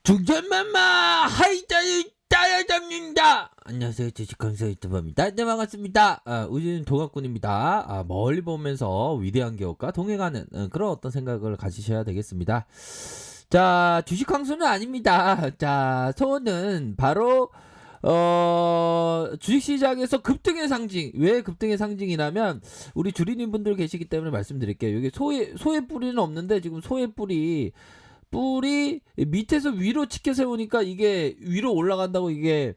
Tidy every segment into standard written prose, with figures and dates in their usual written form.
중전마마 하이자를 따라잡는다. 안녕하세요, 주식강사 유튜버입니다. 네, 반갑습니다. 우주는 동학군입니다. 멀리 보면서 위대한 기업과 동행하는 그런 어떤 생각을 가지셔야 되겠습니다. 자, 주식강수는 아닙니다. 자, 소는 바로 주식시장에서 급등의 상징. 왜 급등의 상징이라면 우리 주린이 분들 계시기 때문에 말씀드릴게요. 여기 소의 뿌리는 없는데 지금 소의 뿌리 밑에서 위로 치켜 세우니까 이게 위로 올라간다고, 이게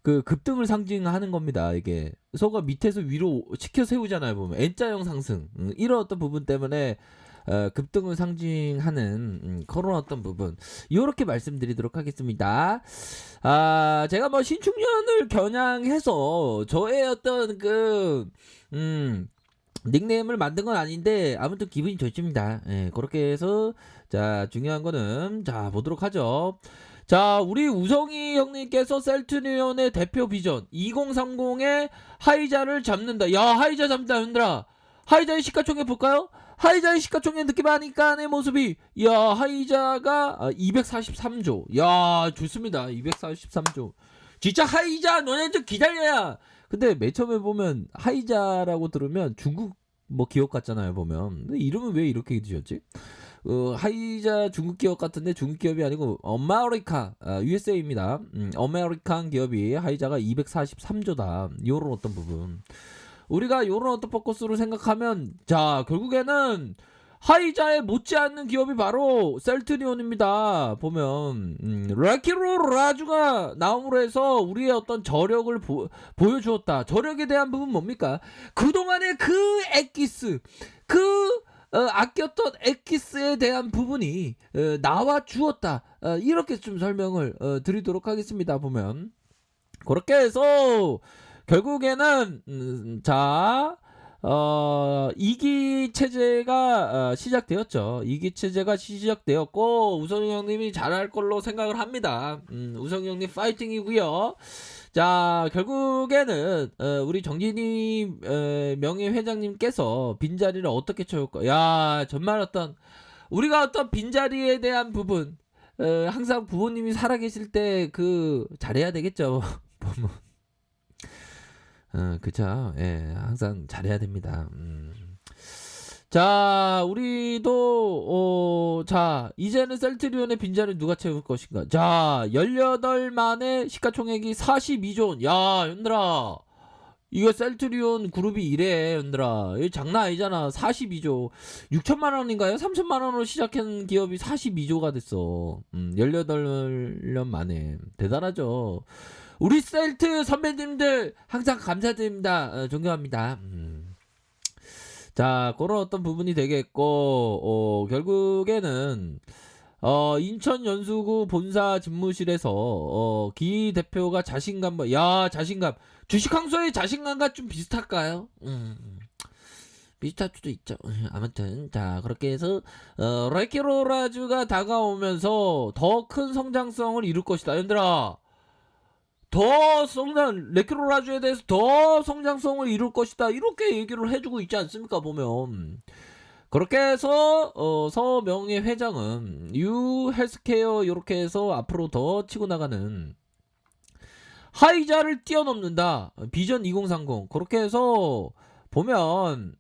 그 급등을 상징하는 겁니다. 이게 소가 밑에서 위로 치켜 세우잖아요, 보면 N자형 상승. 이런 어떤 부분 때문에 급등을 상징하는 그런 어떤 부분, 이렇게 말씀드리도록 하겠습니다. 제가 뭐 신축년을 겨냥해서 저의 어떤 닉네임을 만든 건 아닌데 아무튼 기분이 좋습니다. 예, 그렇게 해서 자, 중요한 거는 자, 보도록 하죠. 자, 우리 우성이 형님께서 셀트리온의 대표 비전 2030의 하이자를 잡는다. 야, 하이자 잡는다, 현들아. 하이자의 시가총액 볼까요? 하이자의 시가총액 느낌 하니까 내 모습이, 야, 하이자가 243조. 야, 좋습니다. 243조. 진짜 하이자 너네 좀 기다려야. 근데 맨 처음에 보면 하이자라고 들으면 중국 뭐 기업 같잖아요, 보면. 근데 이름은 왜 이렇게 지었지? 하이자 중국 기업 같은데 중국 기업이 아니고 어메리카, USA입니다. 어메리칸 기업이 하이자가 243조다. 요런 어떤 부분. 우리가 요런 어떤 포커스로 생각하면, 자, 결국에는 하이자에 못지않는 기업이 바로 셀트리온입니다. 보면 라키로 라주가 나옴으로 해서 우리의 어떤 저력을 보여주었다. 저력에 대한 부분 뭡니까? 그동안의 그 엑기스, 아꼈던 엑기스에 대한 부분이 나와 주었다. 이렇게 좀 설명을 드리도록 하겠습니다. 보면 그렇게 해서 결국에는 자, 2기 체제가 시작되었죠. 2기 체제가 시작되었고 우성이 형님이 잘할 걸로 생각을 합니다. 우성이 형님 파이팅이고요. 자, 결국에는 우리 정진이 명예회장님께서 빈자리를 어떻게 채울까? 야, 정말 어떤 우리가 어떤 빈자리에 대한 부분, 항상 부모님이 살아계실 때 잘해야 되겠죠. 그쵸. 예, 항상 잘해야 됩니다. 자, 우리도, 자, 이제는 셀트리온의 빈자리를 누가 채울 것인가? 자, 18만의 시가총액이 42조. 야, 현들아. 이거 셀트리온 그룹이 이래, 현들아. 이거 장난 아니잖아. 42조. 6천만 원인가요? 3천만 원으로 시작한 기업이 42조가 됐어. 18년 만에. 대단하죠. 우리 셀트 선배님들 항상 감사드립니다. 존경합니다. 자, 그런 어떤 부분이 되겠고, 결국에는 인천 연수구 본사 집무실에서 기 대표가 자신감. 주식항소의 자신감과 좀 비슷할까요? 비슷할 수도 있죠. 아무튼 자, 그렇게 해서 레키로라주가 다가오면서 더 큰 성장성을 이룰 것이다. 얘들아, 레키로라주에 대해서 더 성장성을 이룰 것이다. 이렇게 얘기를 해주고 있지 않습니까, 보면. 그렇게 해서, 서명예 회장은, 유 헬스케어, 이렇게 해서 앞으로 더 치고 나가는, 하이자를 뛰어넘는다. 비전 2030. 그렇게 해서, 보면,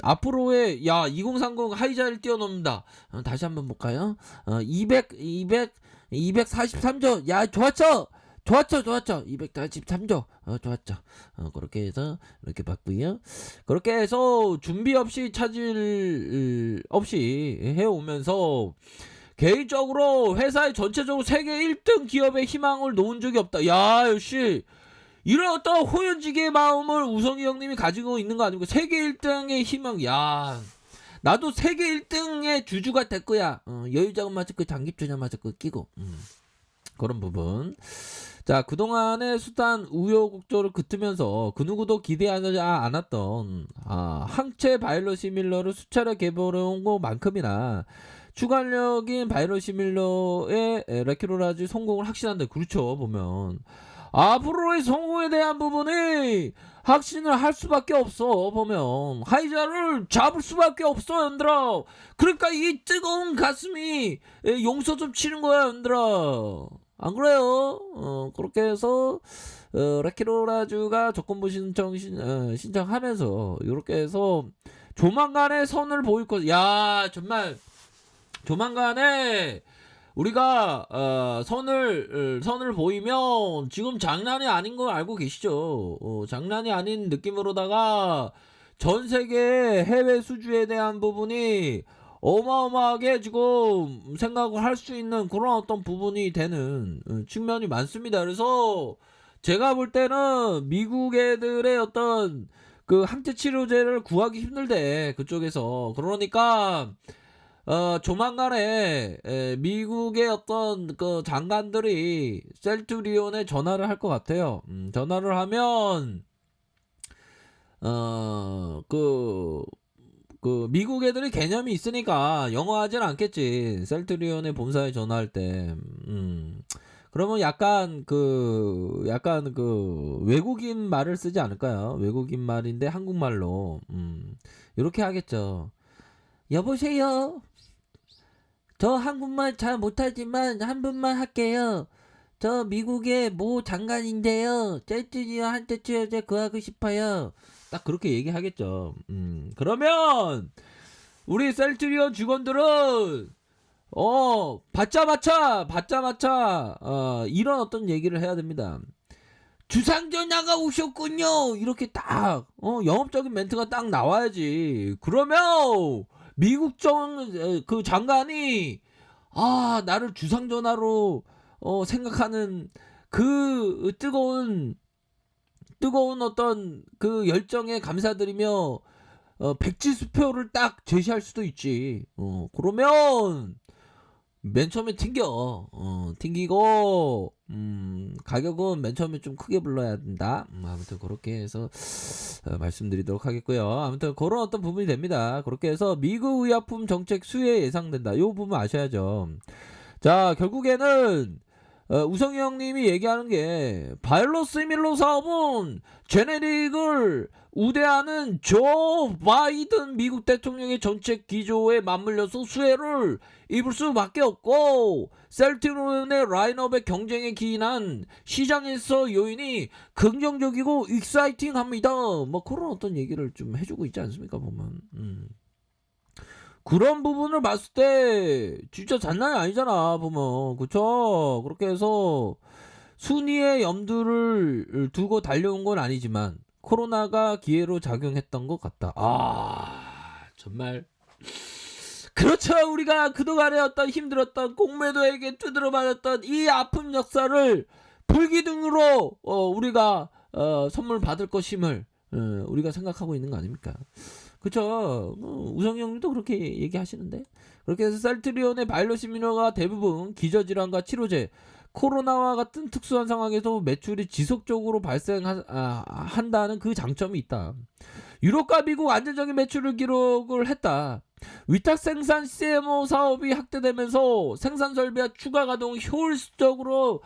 앞으로의, 야, 2030 하이자를 뛰어넘는다. 다시 한번 볼까요? 243조. 야, 좋았죠? 243조. 좋았죠. 그렇게 해서, 이렇게 봤고요. 그렇게 해서, 준비 없이 차질 없이 해오면서, 개인적으로 회사의 전체적으로 세계 1등 기업의 희망을 놓은 적이 없다. 야, 역시, 이런 어떤 호연지기의 마음을 우성이 형님이 가지고 있는 거 아니고, 세계 1등의 희망, 야. 나도 세계 1등의 주주가 될 거야. 여유자금 마스크, 장기투자 마스크 끼고. 그런 부분. 자, 그동안의 수단 우여곡절을 긋으면서 그 누구도 기대하지 않았던 항체 바이러시밀러를 수차례 개발해온 것만큼이나 추가력인 바이러시밀러의 레키로라지 성공을 확신한다. 그렇죠, 보면. 앞으로의 성공에 대한 부분이 확신을 할 수밖에 없어. 보면 하이자를 잡을 수밖에 없어, 얘들아. 그러니까 이 뜨거운 가슴이 용서 좀 치는 거야, 얘들아. 안 그래요? 그렇게 해서 라키로라주가 조건부 신청하면서 이렇게 해서 조만간에 선을 보일 것. 야, 정말 조만간에 우리가 선을 보이면 지금 장난이 아닌 거 알고 계시죠? 장난이 아닌 느낌으로다가 전 세계 해외 수주에 대한 부분이 어마어마하게 지금 생각을 할 수 있는 그런 어떤 부분이 되는 측면이 많습니다. 그래서 제가 볼 때는 미국 애들의 어떤 그 항체 치료제를 구하기 힘들대, 그쪽에서. 그러니까 조만간에 미국의 어떤 그 장관들이 셀트리온에 전화를 할 것 같아요. 전화를 하면 그 미국 애들이 개념이 있으니까 영어 하진 않겠지. 셀트리온의 본사에 전화할 때. 그러면 약간 그 외국인 말을 쓰지 않을까요? 외국인 말인데 한국말로. 이렇게 하겠죠. 여보세요. 저 한국말 잘 못하지만 한 분만 할게요. 저 미국의 모 장관인데요. 셀트리온한테 치료제 구하고 싶어요. 딱 그렇게 얘기하겠죠. 그러면 우리 셀트리온 직원들은 받자마자 이런 어떤 얘기를 해야 됩니다. 주상전야가 오셨군요. 이렇게 딱 영업적인 멘트가 딱 나와야지. 그러면 미국 그 장관이 나를 주상전화로 생각하는 그 뜨거운 어떤 그 열정에 감사드리며 백지수표를 딱 제시할 수도 있지. 그러면 맨 처음에 튕기고 가격은 맨 처음에 좀 크게 불러야 된다. 아무튼 그렇게 해서 말씀드리도록 하겠고요. 아무튼 그런 어떤 부분이 됩니다. 그렇게 해서 미국 의약품 정책 수혜 예상된다. 이 부분 아셔야죠. 자, 결국에는 우성이 형님이 얘기하는 게 바이오시밀러 사업은 제네릭을 우대하는 조 바이든 미국 대통령의 정책 기조에 맞물려서 수혜를 입을 수밖에 없고 셀트리온의 라인업의 경쟁에 기인한 시장에서 요인이 긍정적이고 익사이팅합니다. 뭐 그런 어떤 얘기를 좀 해주고 있지 않습니까, 보면. 그런 부분을 봤을 때 진짜 장난이 아니잖아, 보면. 그쵸? 그렇게 해서 순위의 염두를 두고 달려온 건 아니지만 코로나가 기회로 작용했던 것 같다. 정말 그렇죠. 우리가 그동안에 어떤 힘들었던 공매도에게 두드려 맞았던 이 아픈 역사를 불기둥으로 우리가 선물 받을 것임을 우리가 생각하고 있는 거 아닙니까? 그쵸. 우성이 형님도 그렇게 얘기하시는데. 그렇게 해서 셀트리온의 바이러시미너가 대부분 기저질환과 치료제, 코로나와 같은 특수한 상황에서 매출이 지속적으로 발생한다는 그 장점이 있다. 유럽과 미국 안정적인 매출을 기록을 했다. 위탁 생산 CMO 사업이 확대되면서 생산 설비와 추가 가동이 효율적으로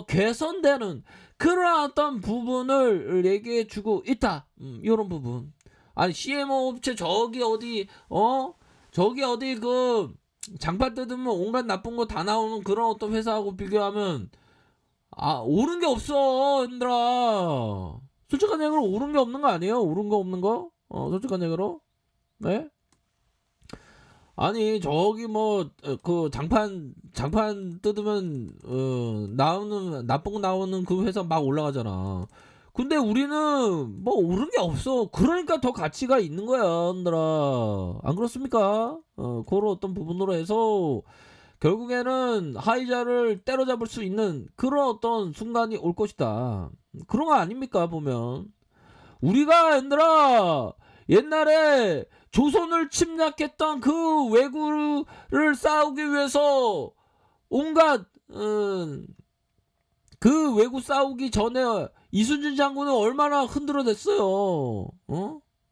개선되는 그런 어떤 부분을 얘기해주고 있다. 이런 부분. 아니 CMO 업체 저기 어디 그 장판 뜯으면 온갖 나쁜 거 다 나오는 그런 어떤 회사하고 비교하면 오른 게 없어, 얘들아. 솔직한 얘기로 오른 게 없는 거 아니에요? 오른 거 없는 거? 솔직한 얘기로. 네? 아니 저기 뭐 그 장판 뜯으면 나오는 나쁜 거 나오는 그 회사 막 올라가잖아. 근데 우리는 뭐 오른 게 없어. 그러니까 더 가치가 있는 거야, 얘들아. 안 그렇습니까? 그런 어떤 부분으로 해서 결국에는 하이자를 때려잡을 수 있는 그런 어떤 순간이 올 것이다. 그런 거 아닙니까, 보면. 우리가 얘들아 옛날에 조선을 침략했던 그 왜구를 싸우기 위해서 온갖 그 왜구 싸우기 전에 이순신 장군은 얼마나 흔들어댔어요.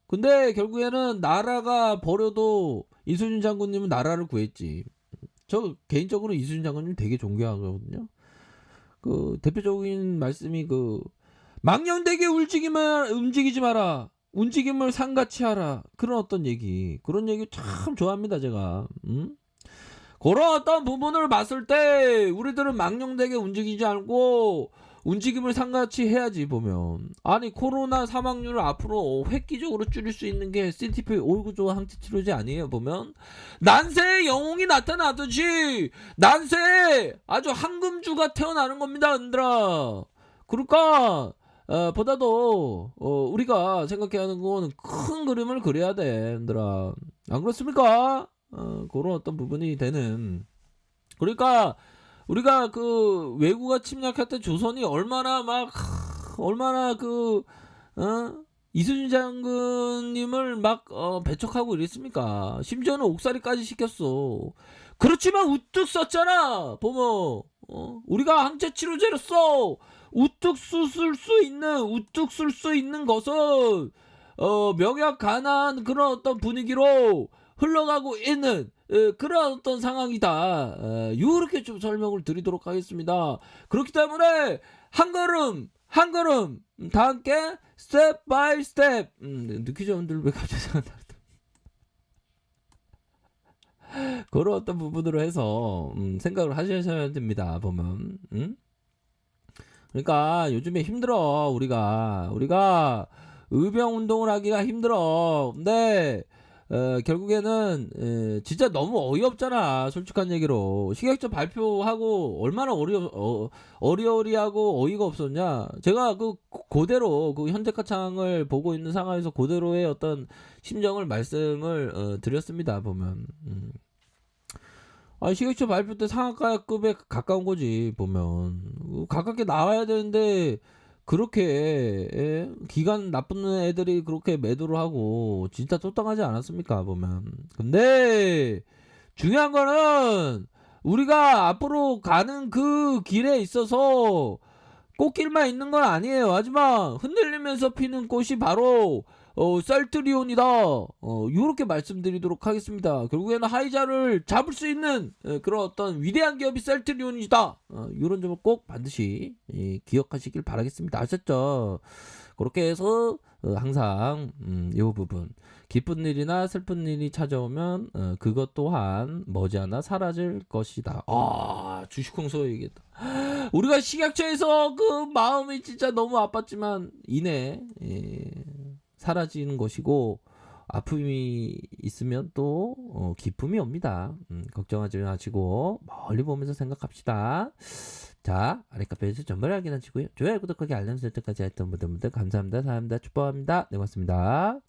근데 결국에는 나라가 버려도 이순신 장군님은 나라를 구했지. 저 개인적으로 이순신 장군님 되게 존경하거든요. 그 대표적인 말씀이 그 망령되게 움직이지 마라. 움직임을 상같이 하라. 그런 어떤 얘기. 그런 얘기 참 좋아합니다, 제가. 그런 어떤 부분을 봤을 때 우리들은 망령되게 움직이지 않고 움직임을 상같이 해야지 보면. 아니 코로나 사망률을 앞으로 획기적으로 줄일 수 있는 게 CTP 올구조 항체 치료제 아니에요 보면. 난세의 영웅이 나타나듯이 난세에 아주 황금주가 태어나는 겁니다, 은들아. 그러니까 보다도 우리가 생각해야 하는 건 큰 그림을 그려야 돼, 은들아. 안 그렇습니까? 그런 어떤 부분이 되는. 그러니까 우리가 그 외구가 침략할 때 조선이 얼마나 막 얼마나 그 이순신 장군님을 막 배척하고 이랬습니까? 심지어는 옥살이까지 시켰어. 그렇지만 우뚝 썼잖아. 보면 우리가 항체 치료제를 써. 우뚝 쓸 수 있는 것은 명약 가난 그런 어떤 분위기로 흘러가고 있는 그런 어떤 상황이다. 이렇게 좀 설명을 드리도록 하겠습니다. 그렇기 때문에 한 걸음 다 함께 스텝 바이 스텝. 느끼자분들 왜 갑자기 생각나? 그런 어떤 부분으로 해서 생각을 하셔야 됩니다. 보면. 그러니까 요즘에 힘들어. 우리가 의병 운동을 하기가 힘들어. 근데 결국에는 진짜 너무 어이없잖아. 솔직한 얘기로 식약처 발표하고 얼마나 어리어리하고 어이가 없었냐. 제가 그 그대로 그 현대카창을 보고 있는 상황에서 그대로의 어떤 심정을 말씀을 드렸습니다. 보면. 식약처 발표 때 상한가급에 가까운 거지 보면. 가깝게 나와야 되는데 그렇게 기간 나쁜 애들이 그렇게 매도를 하고 진짜 쫓당하지 않았습니까 보면. 근데 중요한 거는 우리가 앞으로 가는 그 길에 있어서 꽃길만 있는 건 아니에요. 하지만 흔들리면서 피는 꽃이 바로 셀트리온이다. 요렇게 말씀드리도록 하겠습니다. 결국에는 하이자를 잡을 수 있는 그런 어떤 위대한 기업이 셀트리온이다. 요런 점을 꼭 반드시 기억하시길 바라겠습니다. 아셨죠? 그렇게 해서 항상 요 부분 기쁜 일이나 슬픈 일이 찾아오면 그것 또한 머지않아 사라질 것이다. 주식홍소 얘기했다. 우리가 식약처에서 그 마음이 진짜 너무 아팠지만 이내 사라지는 것이고 아픔이 있으면 또 기쁨이 옵니다. 걱정하지 마시고 멀리 보면서 생각합시다. 자, 아랫카페에서 전발 확인하시고요. 좋아요, 구독하기, 알람 설정까지 했던 분들 감사합니다. 사랑합니다. 축복합니다. 네, 고맙습니다.